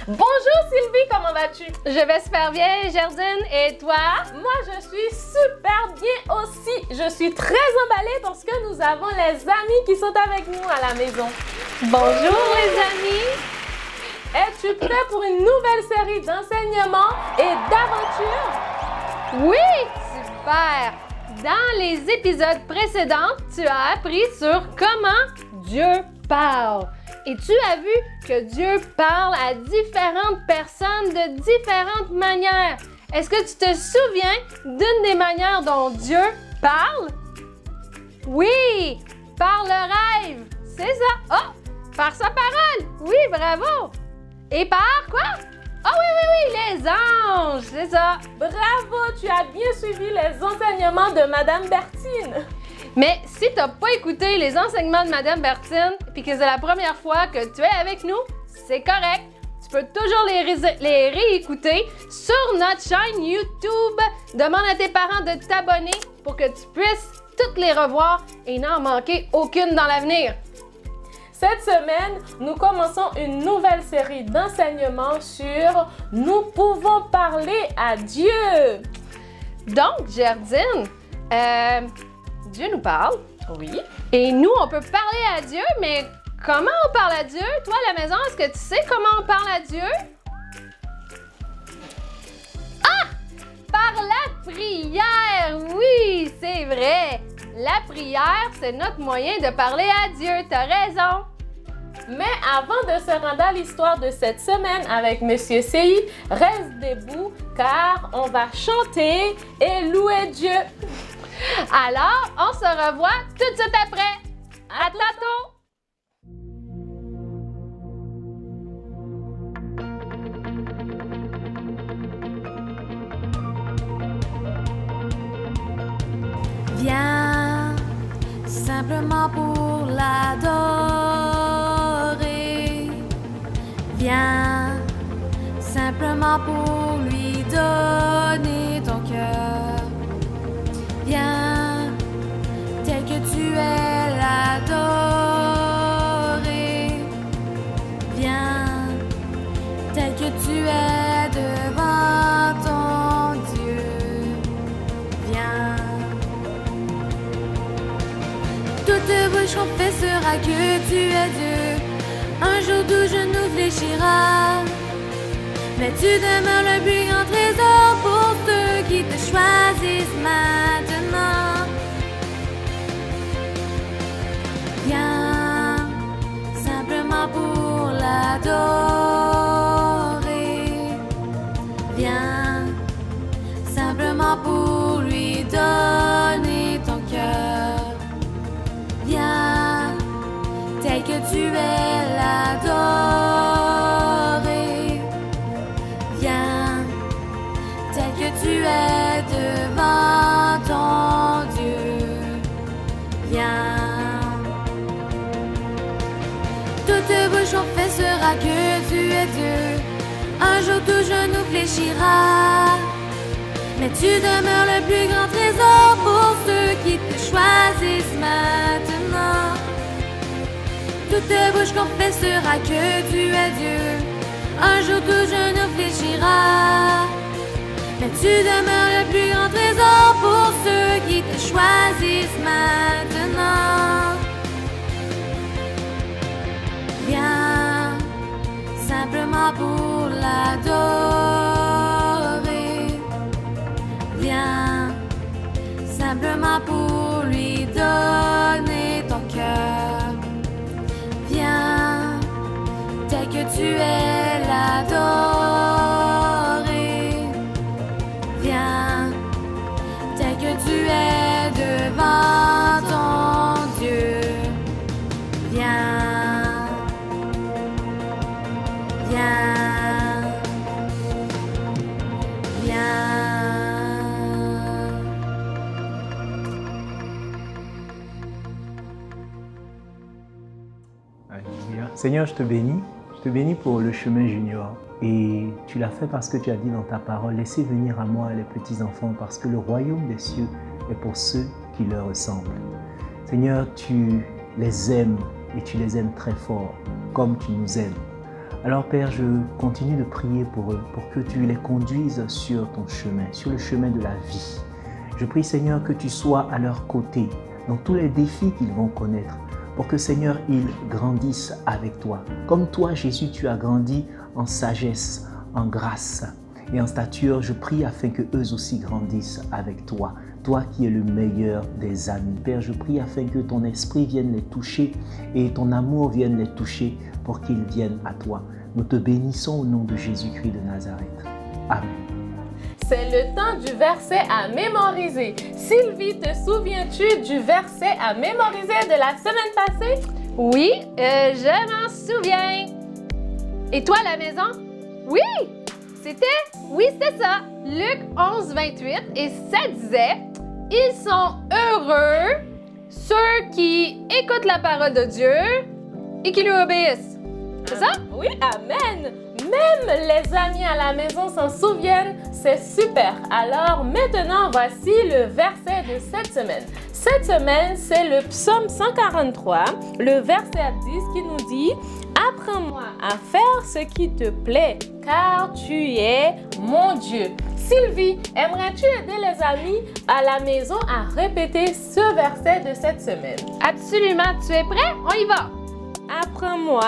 Bonjour Sylvie, comment vas-tu? Je vais super bien, Gerdine. Et toi? Moi, je suis super bien aussi. Je suis très emballée parce que nous avons les amis qui sont avec nous à la maison. Bonjour les amis. Es-tu prêt pour une nouvelle série d'enseignements et d'aventures? Oui, super. Dans les épisodes précédents, tu as appris sur comment Dieu parle. Et tu as vu que Dieu parle à différentes personnes de différentes manières. Est-ce que tu te souviens d'une des manières dont Dieu parle? Oui, par le rêve. C'est ça. Oh, par sa parole. Oui, bravo. Et par quoi? Oh oui, les anges, c'est ça. Bravo, tu as bien suivi les enseignements de Madame Bertine. Mais si tu n'as pas écouté les enseignements de Madame Bertine puis que c'est la première fois que tu es avec nous, c'est correct. Tu peux toujours les réécouter sur notre chaîne YouTube. Demande à tes parents de t'abonner pour que tu puisses toutes les revoir et n'en manquer aucune dans l'avenir. Cette semaine, nous commençons une nouvelle série d'enseignements sur « Nous pouvons parler à Dieu ». Donc, Gerdine, Dieu nous parle. Oui. Et nous, on peut parler à Dieu, mais comment on parle à Dieu? Toi, à la maison, est-ce que tu sais comment on parle à Dieu? Ah! Par la prière! Oui, c'est vrai! La prière, c'est notre moyen de parler à Dieu. T'as raison! Mais avant de se rendre à l'histoire de cette semaine avec Monsieur CI, reste debout car on va chanter et louer Dieu. Alors, on se revoit tout de suite après. À tantôt! Viens simplement pour l'adorer. Viens simplement pour lui donner ton cœur. Viens tel que tu es l'adorer. Viens tel que tu es devant ton Dieu. Viens. Toute bouche confessera que tu es Dieu. Un jour tout genou fléchira. Mais tu demeures le plus grand trésor pour ceux qui te choisissent maintenant. Viens simplement pour l'adorer. Viens simplement pour lui donner ton cœur. Viens tel que tu es l'adorer. Viens tel que tu es devant ton Dieu. Viens. Toute bouche confessera que tu es Dieu. Un jour tout genou fléchira. Mais tu demeures le plus grand trésor pour ceux qui te choisissent maintenant. Toute bouche confessera que tu es Dieu. Un jour tout genou fléchira. Mais tu demeures le plus grand trésor pour ceux qui te choisissent maintenant. Viens simplement pour l'adorer. Viens simplement pour lui donner ton cœur. Viens tel que tu es l'adorer. Viens tel que tu es devant ton Dieu. Viens. Viens. Alléluia. Seigneur, je te bénis. Je te bénis pour le chemin junior. Et tu l'as fait parce que tu as dit dans ta parole, laissez venir à moi les petits-enfants parce que le royaume des cieux est pour ceux qui leur ressemblent. Seigneur, tu les aimes et tu les aimes très fort, comme tu nous aimes. Alors Père, je continue de prier pour eux, pour que tu les conduises sur ton chemin, sur le chemin de la vie. Je prie Seigneur que tu sois à leur côté dans tous les défis qu'ils vont connaître, pour que Seigneur, ils grandissent avec toi. Comme toi Jésus, tu as grandi en sagesse, en grâce et en stature. Je prie afin que eux aussi grandissent avec toi. Toi qui es le meilleur des amis. Père, je prie afin que ton esprit vienne les toucher et ton amour vienne les toucher pour qu'ils viennent à toi. Nous te bénissons au nom de Jésus-Christ de Nazareth. Amen. C'est le temps du verset à mémoriser. Sylvie, te souviens-tu du verset à mémoriser de la semaine passée? Oui, je m'en souviens. Et toi à la maison? Oui, c'était ça. Luc 11, 28, et ça disait, « Ils sont heureux, ceux qui écoutent la parole de Dieu et qui lui obéissent. » C'est ça? Oui, amen. Même les amis à la maison s'en souviennent, c'est super. Alors maintenant, voici le verset de cette semaine. Cette semaine, c'est le psaume 143, le verset 10 qui nous dit « Apprends-moi à faire ce qui te plaît, car tu es mon Dieu. » Sylvie, aimerais-tu aider les amis à la maison à répéter ce verset de cette semaine? Absolument, tu es prêt? On y va! Apprends-moi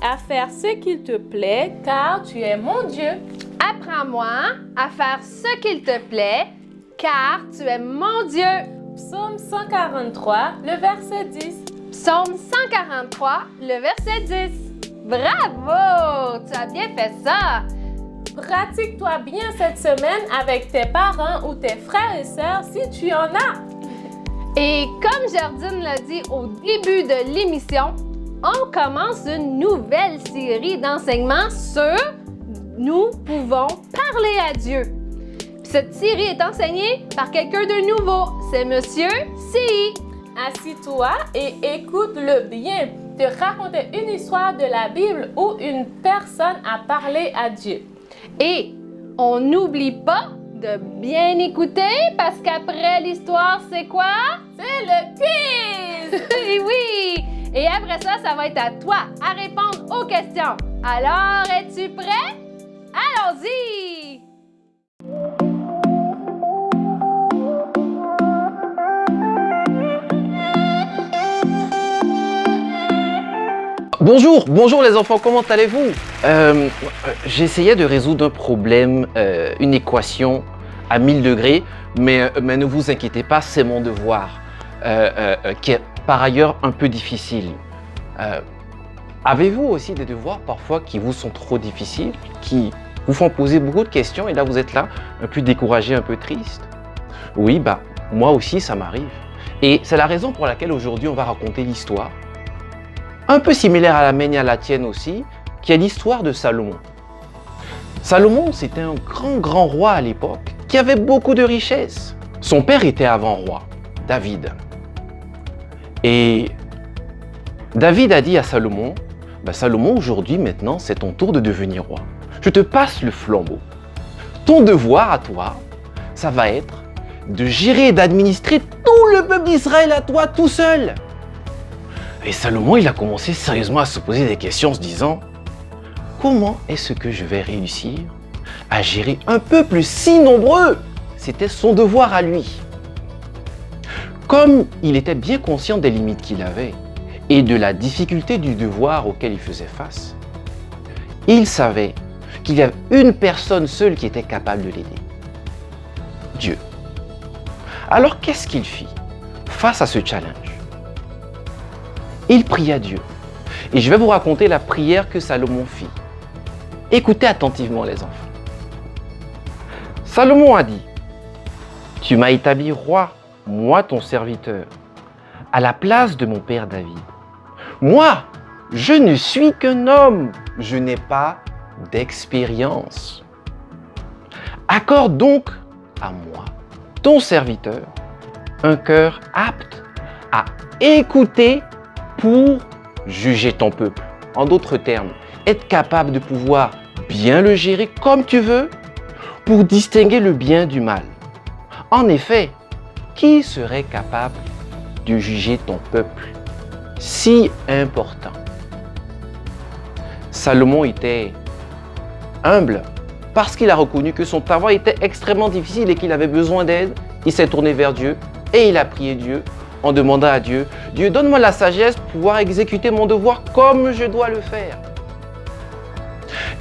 à faire ce qu'il te plaît, car tu es mon Dieu. Apprends-moi à faire ce qu'il te plaît, car tu es mon Dieu. Psaume 143, le verset 10. Psaume 143, le verset 10. Bravo! Tu as bien fait ça! Pratique-toi bien cette semaine avec tes parents ou tes frères et sœurs si tu en as. Et comme Jardine l'a dit au début de l'émission, on commence une nouvelle série d'enseignements sur « Nous pouvons parler à Dieu ». Cette série est enseignée par quelqu'un de nouveau, c'est Monsieur C.I. Assis-toi et écoute-le bien. Te raconter une histoire de la Bible où une personne a parlé à Dieu. Et on n'oublie pas de bien écouter parce qu'après l'histoire, c'est quoi? C'est le quiz! Oui! Et après ça, ça va être à toi à répondre aux questions. Alors, es-tu prêt? Allons-y! Bonjour les enfants, comment allez-vous? J'essayais de résoudre un problème, une équation à 1000 degrés, mais ne vous inquiétez pas, c'est mon devoir, qui est par ailleurs un peu difficile. Avez-vous aussi des devoirs parfois qui vous sont trop difficiles, qui vous font poser beaucoup de questions et là vous êtes là, un peu découragé, un peu triste? Oui, moi aussi ça m'arrive. Et c'est la raison pour laquelle aujourd'hui on va raconter l'histoire, un peu similaire à la mienne et à la tienne aussi, qui est l'histoire de Salomon. Salomon, c'était un grand roi à l'époque, qui avait beaucoup de richesses. Son père était avant-roi, David. Et David a dit à Salomon, Salomon, aujourd'hui, maintenant, c'est ton tour de devenir roi. Je te passe le flambeau. Ton devoir à toi, ça va être de gérer et d'administrer tout le peuple d'Israël à toi tout seul. Et Salomon, il a commencé sérieusement à se poser des questions en se disant « Comment est-ce que je vais réussir à gérer un peuple si nombreux ?» C'était son devoir à lui. Comme il était bien conscient des limites qu'il avait et de la difficulté du devoir auquel il faisait face, il savait qu'il y avait une personne seule qui était capable de l'aider. Dieu. Alors qu'est-ce qu'il fit face à ce challenge? Il pria Dieu. Et je vais vous raconter la prière que Salomon fit. Écoutez attentivement les enfants. Salomon a dit, « Tu m'as établi roi, moi ton serviteur, à la place de mon père David. Moi, je ne suis qu'un homme, je n'ai pas d'expérience. Accorde donc à moi, ton serviteur, un cœur apte à écouter pour juger ton peuple. En d'autres termes, être capable de pouvoir bien le gérer comme tu veux pour distinguer le bien du mal. En effet, qui serait capable de juger ton peuple si important? Salomon était humble parce qu'il a reconnu que son travail était extrêmement difficile et qu'il avait besoin d'aide. Il s'est tourné vers Dieu et il a prié Dieu en demandant à Dieu, « Dieu, donne-moi la sagesse pour pouvoir exécuter mon devoir comme je dois le faire. »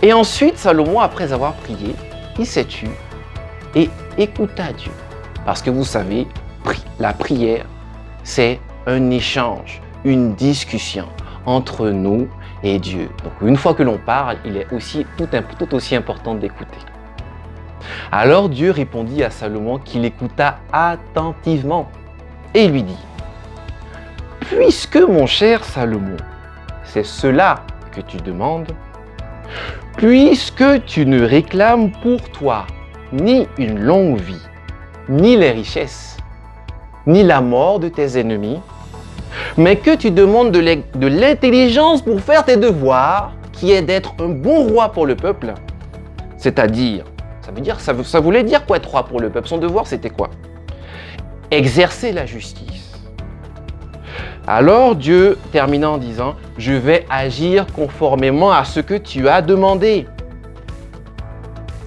Et ensuite, Salomon, après avoir prié, il s'est tu et écouta Dieu. Parce que vous savez, la prière, c'est un échange, une discussion entre nous et Dieu. Donc une fois que l'on parle, il est aussi tout aussi important d'écouter. Alors Dieu répondit à Salomon qu'il écouta attentivement et il lui dit, « Puisque mon cher Salomon, c'est cela que tu demandes, puisque tu ne réclames pour toi ni une longue vie, ni les richesses, ni la mort de tes ennemis, mais que tu demandes de l'intelligence pour faire tes devoirs, qui est d'être un bon roi pour le peuple, c'est-à-dire, ça voulait dire quoi être roi pour le peuple? Son devoir, c'était quoi? Exercer la justice. Alors Dieu termina en disant, « Je vais agir conformément à ce que tu as demandé. »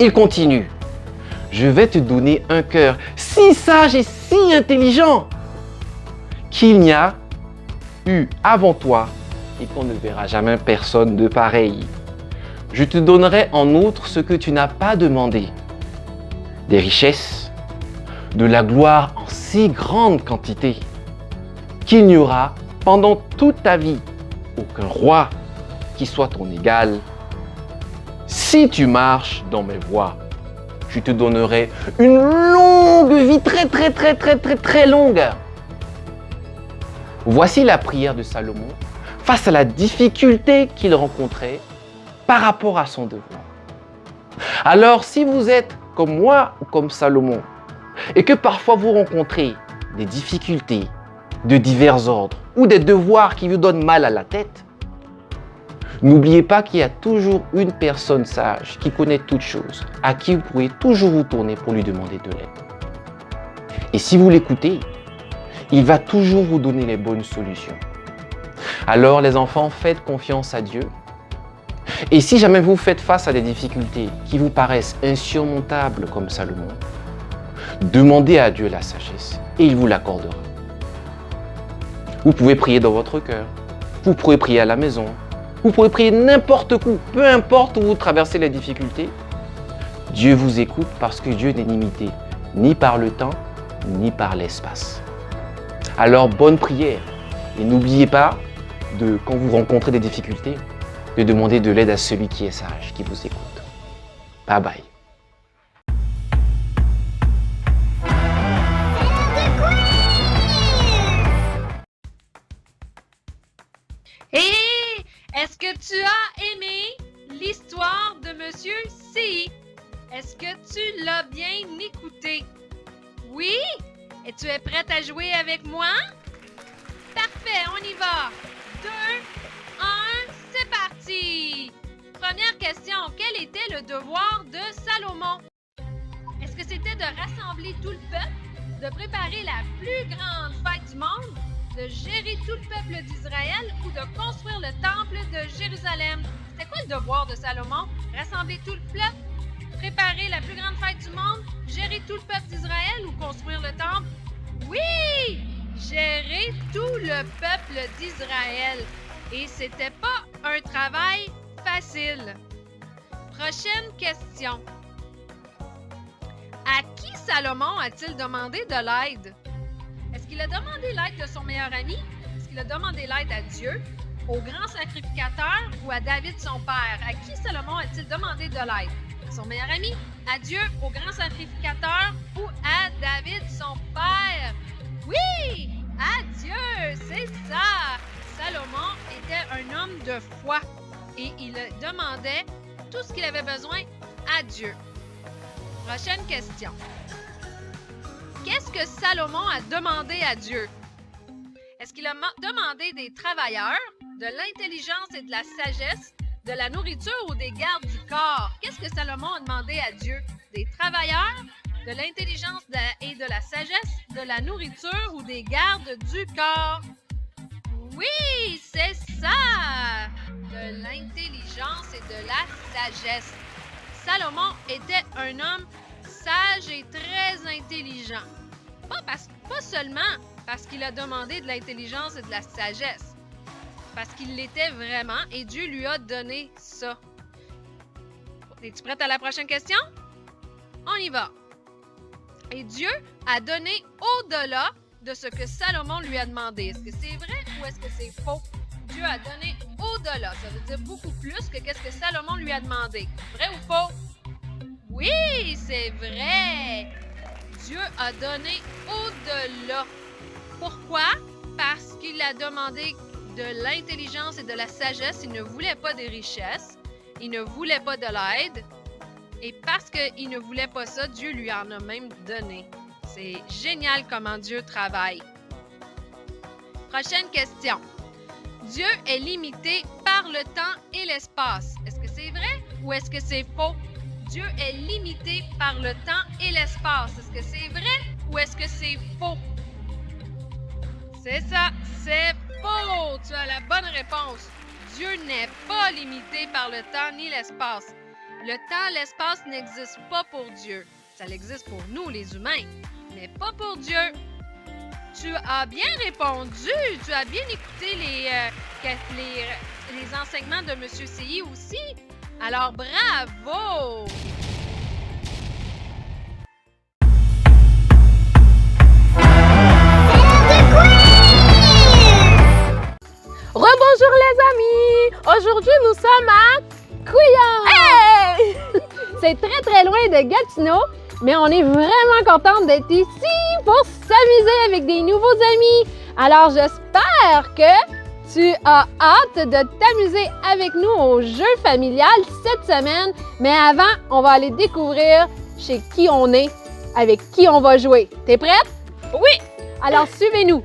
Il continue, « Je vais te donner un cœur si sage et si intelligent qu'il n'y a eu avant toi et qu'on ne verra jamais personne de pareil. Je te donnerai en outre ce que tu n'as pas demandé, des richesses, de la gloire en si grande quantité, qu'il n'y aura pendant toute ta vie aucun roi qui soit ton égal. Si tu marches dans mes voies, je te donnerai une longue vie, très longue. » Voici la prière de Salomon face à la difficulté qu'il rencontrait par rapport à son devoir. Alors, si vous êtes comme moi ou comme Salomon, et que parfois vous rencontrez des difficultés de divers ordres ou des devoirs qui vous donnent mal à la tête, n'oubliez pas qu'il y a toujours une personne sage qui connaît toutes choses, à qui vous pouvez toujours vous tourner pour lui demander de l'aide. Et si vous l'écoutez, il va toujours vous donner les bonnes solutions. Alors les enfants, faites confiance à Dieu. Et si jamais vous faites face à des difficultés qui vous paraissent insurmontables comme Salomon, demandez à Dieu la sagesse et il vous l'accordera. Vous pouvez prier dans votre cœur, vous pouvez prier à la maison, vous pouvez prier n'importe où, peu importe où vous traversez les difficultés. Dieu vous écoute parce que Dieu n'est limité ni par le temps, ni par l'espace. Alors bonne prière et n'oubliez pas, quand vous rencontrez des difficultés, de demander de l'aide à celui qui est sage, qui vous écoute. Bye bye. Et est-ce que tu as aimé l'histoire de Monsieur C? Est-ce que tu l'as bien écouté? Oui? Et tu es prête à jouer avec moi? Parfait, on y va! 2, 1, c'est parti! Première question, quel était le devoir de Salomon? Est-ce que c'était de rassembler tout le peuple, de préparer la plus grande fête du monde, de gérer tout le peuple d'Israël ou de construire le temple de Jérusalem? C'était quoi le devoir de Salomon? Rassembler tout le peuple, préparer la plus grande fête du monde, gérer tout le peuple d'Israël ou construire le temple? Oui! Gérer tout le peuple d'Israël. Et c'était pas un travail facile. Prochaine question. À qui Salomon a-t-il demandé de l'aide? Est-ce qu'il a demandé l'aide de son meilleur ami? Est-ce qu'il a demandé l'aide à Dieu, au grand sacrificateur ou à David son père? À qui Salomon a-t-il demandé de l'aide? À son meilleur ami, à Dieu, au grand sacrificateur ou à David son père? Oui! À Dieu, c'est ça! Salomon était un homme de foi et il demandait tout ce qu'il avait besoin à Dieu. Prochaine question. Qu'est-ce que Salomon a demandé à Dieu? Est-ce qu'il a demandé des travailleurs, de l'intelligence et de la sagesse, de la nourriture ou des gardes du corps? Qu'est-ce que Salomon a demandé à Dieu? Des travailleurs, de l'intelligence et de la sagesse, de la nourriture ou des gardes du corps? Oui, c'est ça! de l'intelligence et de la sagesse. Salomon était un homme sage et très intelligent. Pas seulement parce qu'il a demandé de l'intelligence et de la sagesse, parce qu'il l'était vraiment et Dieu lui a donné ça. Es-tu prête à la prochaine question? On y va. Et Dieu a donné au-delà de ce que Salomon lui a demandé. Est-ce que c'est vrai ou est-ce que c'est faux? Dieu a donné au-delà. Ça veut dire beaucoup plus que qu'est-ce que Salomon lui a demandé. Vrai ou faux? Oui, c'est vrai. Dieu a donné au-delà. Pourquoi? Parce qu'il a demandé de l'intelligence et de la sagesse. Il ne voulait pas des richesses. Il ne voulait pas de l'aide. Et parce qu'il ne voulait pas ça, Dieu lui en a même donné. C'est génial comment Dieu travaille. Prochaine question. Dieu est limité par le temps et l'espace. Est-ce que c'est vrai ou est-ce que c'est faux? Dieu est limité par le temps et l'espace. Est-ce que c'est vrai ou est-ce que c'est faux? C'est ça, c'est faux. Tu as la bonne réponse. Dieu n'est pas limité par le temps ni l'espace. Le temps, l'espace n'existe pas pour Dieu. Ça existe pour nous, les humains, mais pas pour Dieu. Tu as bien répondu. Tu as bien écouté les enseignements de M. CI aussi. Alors, bravo! Rebonjour les amis! Aujourd'hui, nous sommes à Couillon! Hey! C'est très très loin de Gatineau, mais on est vraiment contente d'être ici pour s'amuser avec des nouveaux amis. Alors, j'espère que tu as hâte de t'amuser avec nous au jeu familial cette semaine. Mais avant, on va aller découvrir chez qui on est, avec qui on va jouer. T'es prête? Oui! Alors, suivez-nous.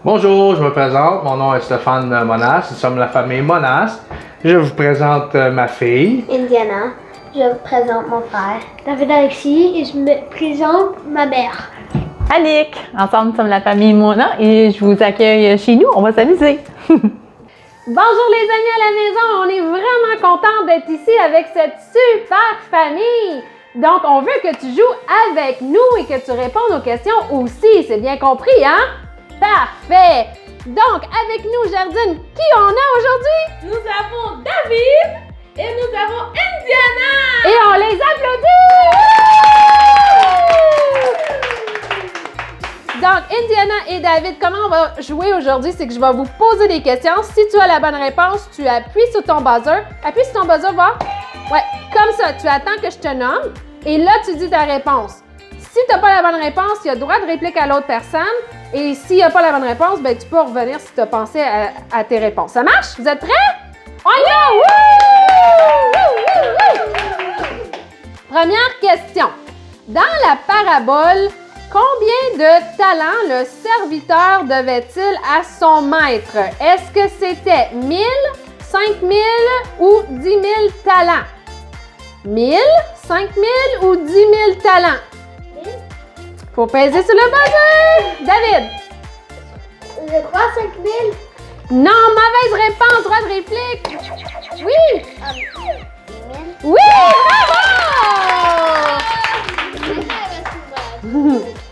Bonjour, je me présente. Mon nom est Stéphane Monas. Nous sommes la famille Monas. Je vous présente ma fille. Indiana. Je vous présente mon frère. David Alexis et je me présente ma mère. Annick, ensemble nous sommes la famille Mona et je vous accueille chez nous, on va s'amuser. Bonjour les amis à la maison, on est vraiment contents d'être ici avec cette super famille. Donc on veut que tu joues avec nous et que tu répondes aux questions aussi, c'est bien compris, hein? Parfait! Donc avec nous, Jardine, qui on a aujourd'hui? Nous avons David et nous avons Indiana! Et on les applaudit! Donc, Indiana et David, comment on va jouer aujourd'hui? C'est que je vais vous poser des questions. Si tu as la bonne réponse, tu appuies sur ton buzzer. Appuie sur ton buzzer, voir. Ouais, comme ça, tu attends que je te nomme et là, tu dis ta réponse. Si tu n'as pas la bonne réponse, il y a droit de réplique à l'autre personne. Et s'il n'y a pas la bonne réponse, ben, tu peux revenir si tu as pensé à tes réponses. Ça marche? Vous êtes prêts? On y va! Première question. Dans la parabole, combien de talents le serviteur devait-il à son maître? Est-ce que c'était 1000, 5000 ou 10 000 talents? 1000, 5000 ou 10 000 talents? Faut peser sur le buzzer! David? Je crois 5000. Non, mauvaise réponse, droit de réplique! Oui! 10 000. Oui! Bravo!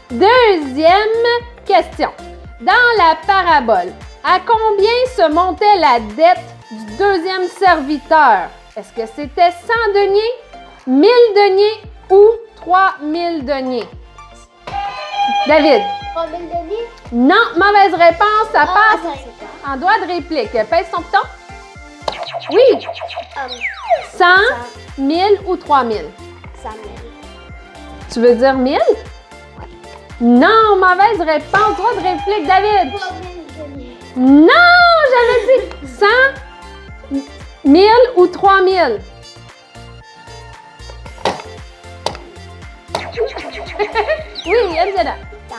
Deuxième question. Dans la parabole, à combien se montait la dette du deuxième serviteur? Est-ce que c'était 100 deniers, 1000 deniers ou 3000 deniers? David? 3000 deniers. Non, mauvaise réponse, ça passe Attends, c'est quoi? en droit de réplique. Pèse ton piton. Oui! 100, 1000 ou 3000? 100 000. Tu veux dire 1000? Non, mauvaise réponse. Droit de réplique, David. 3000 deniers. Non, j'avais dit 100, 1000 ou 3000. Oui, Indiana. 100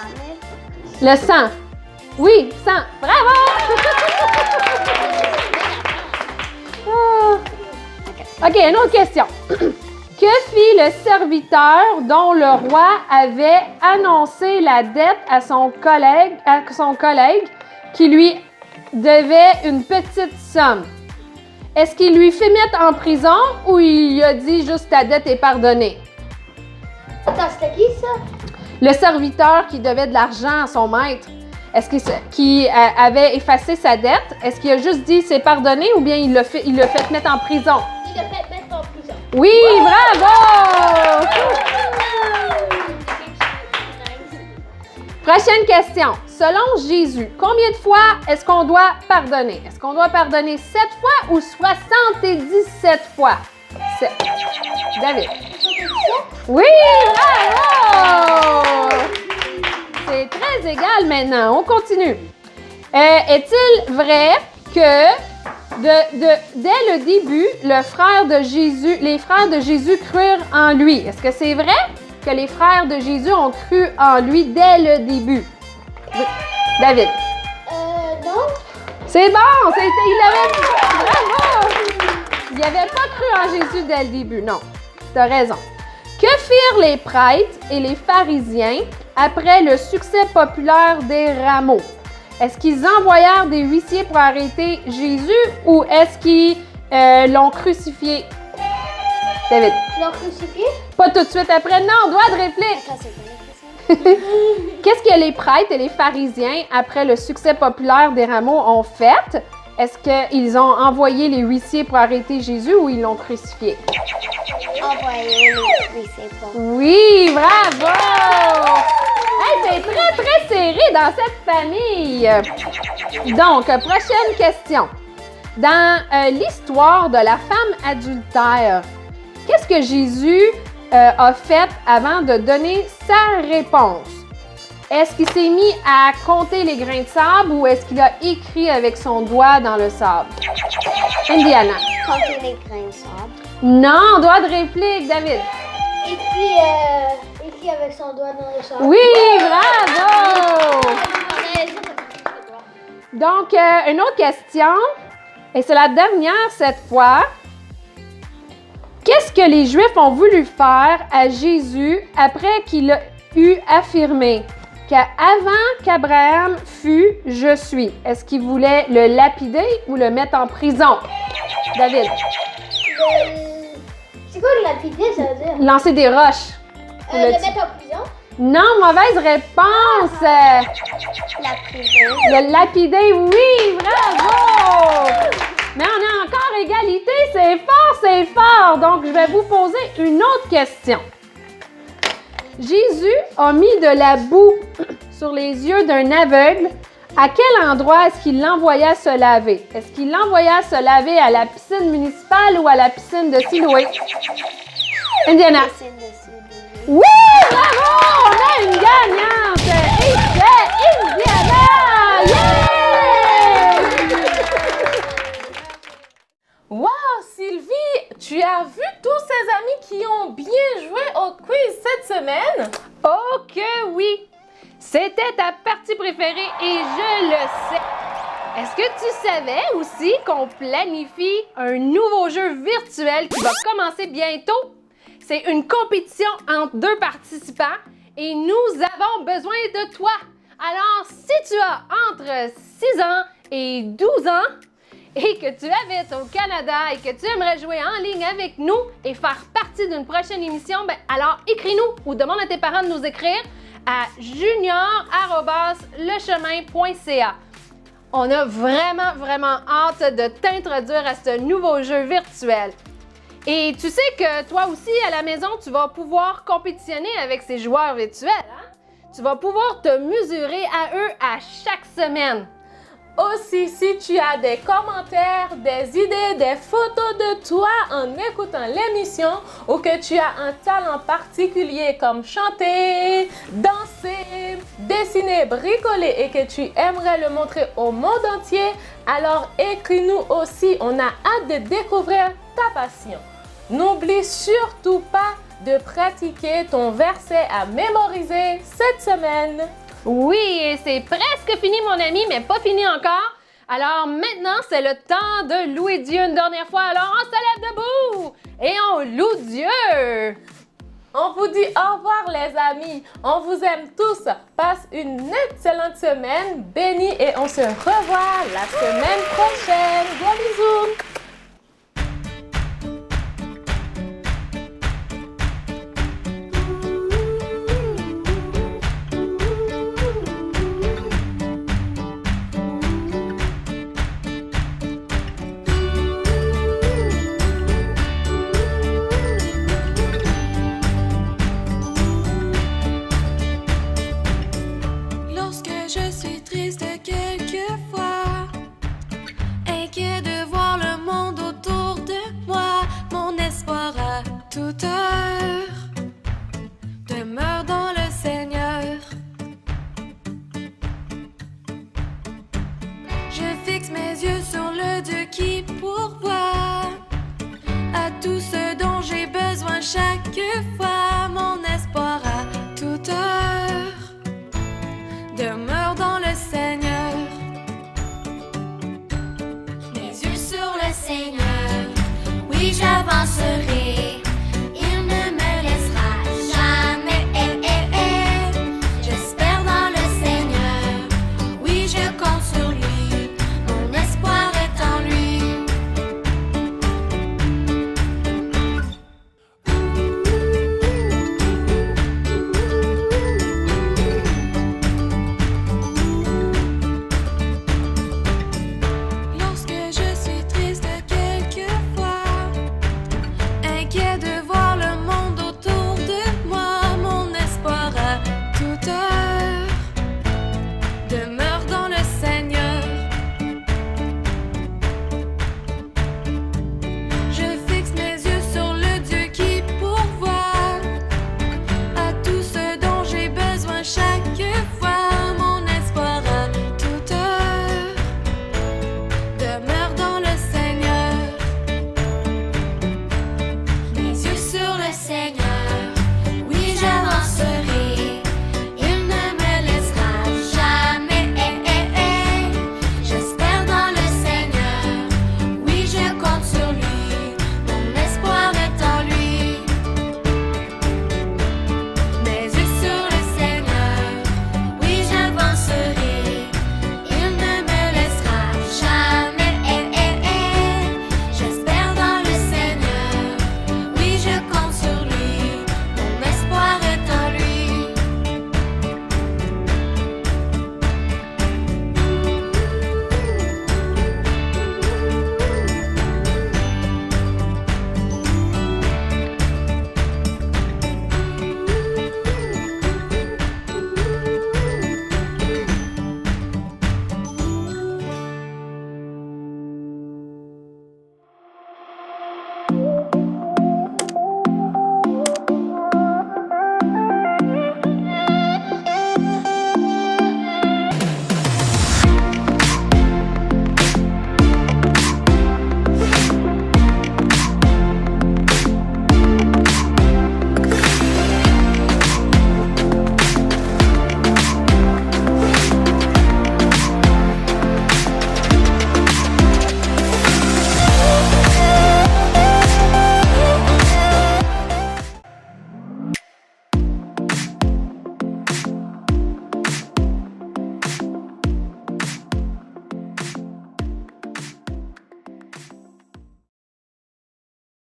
000. Le 100. Oui, 100. Bravo! OK, une autre question. Que fit le serviteur dont le roi avait annoncé la dette à son collègue qui lui devait une petite somme? Est-ce qu'il lui fait mettre en prison ou il lui a dit juste ta dette est pardonnée? Attends, c'était qui ça? Le serviteur qui devait de l'argent à son maître, est-ce qu'il avait effacé sa dette? Est-ce qu'il a juste dit c'est pardonné ou bien il l'a fait mettre en prison? Il l'a fait mettre en prison. Oui, bravo! Prochaine question. Selon Jésus, combien de fois est-ce qu'on doit pardonner? Est-ce qu'on doit pardonner 7 fois ou 77 fois? 7. David. Oui, bravo! C'est très égal maintenant. On continue. Est-il vrai que dès le début, les frères de Jésus crurent en lui? Est-ce que c'est vrai que les frères de Jésus ont cru en lui dès le début? David. Non. C'est bon! Bravo! Il n'avait pas cru en Jésus dès le début, non. Tu as raison. Que firent les prêtres et les pharisiens après le succès populaire des rameaux? Est-ce qu'ils envoyèrent des huissiers pour arrêter Jésus ou est-ce qu'ils l'ont crucifié? David. Ils l'ont crucifié? Pas tout de suite après. Non, droit de réplique. Attends, c'est quoi la question? Qu'est-ce que les prêtres et les pharisiens, après le succès populaire des rameaux, ont fait? Est-ce qu'ils ont envoyé les huissiers pour arrêter Jésus ou ils l'ont crucifié? Envoyer les huissiers pour... Oui, bravo! Hey, c'est très, très serré dans cette famille. Donc, prochaine question. Dans l'histoire de la femme adultère, qu'est-ce que Jésus a fait avant de donner sa réponse? Est-ce qu'il s'est mis à compter les grains de sable ou est-ce qu'il a écrit avec son doigt dans le sable? Indiana. Compter les grains de sable. Non, doigt de réplique, David. Écrit avec son doigt dans le sable. Oui, bravo! Donc, une autre question, et c'est la dernière cette fois. Qu'est-ce que les Juifs ont voulu faire à Jésus après qu'il a eu affirmé qu'avant qu'Abraham fût, je suis? Est-ce qu'ils voulaient le lapider ou le mettre en prison? David. C'est quoi le lapider, ça veut dire? Lancer des roches. Le mettre en prison? Non, mauvaise réponse. Lapider. Le lapider, oui, bravo! Mais on est encore égalité, c'est fort, c'est fort. Donc, je vais vous poser une autre question. Jésus a mis de la boue sur les yeux d'un aveugle. À quel endroit est-ce qu'il l'envoya se laver? Est-ce qu'il l'envoya se laver à la piscine municipale ou à la piscine de Siloé? Indiana. Oui, bravo! On a une gagnante! Et c'est Indiana! Yeah! Wow, Sylvie, tu as vu tous ces amis qui ont bien joué au quiz cette semaine? Oh que oui! C'était ta partie préférée et je le sais! Est-ce que tu savais aussi qu'on planifie un nouveau jeu virtuel qui va commencer bientôt? C'est une compétition entre 2 participants et nous avons besoin de toi. Alors, si tu as entre 6 ans et 12 ans et que tu habites au Canada et que tu aimerais jouer en ligne avec nous et faire partie d'une prochaine émission, alors écris-nous ou demande à tes parents de nous écrire à junior@lechemin.ca. On a vraiment hâte de t'introduire à ce nouveau jeu virtuel. Et tu sais que toi aussi, à la maison, tu vas pouvoir compétitionner avec ces joueurs virtuels. Hein? Tu vas pouvoir te mesurer à eux à chaque semaine. Aussi, si tu as des commentaires, des idées, des photos de toi en écoutant l'émission ou que tu as un talent particulier comme chanter, danser, dessiner, bricoler et que tu aimerais le montrer au monde entier, alors écris-nous aussi. On a hâte de découvrir ta passion. N'oublie surtout pas de pratiquer ton verset à mémoriser cette semaine. Oui, et c'est presque fini, mon ami, mais pas fini encore. Alors maintenant, c'est le temps de louer Dieu une dernière fois. Alors on se lève debout et on loue Dieu. On vous dit au revoir, les amis. On vous aime tous. Passe une excellente semaine bénie et on se revoit la semaine prochaine. Gros bisous. toute heure.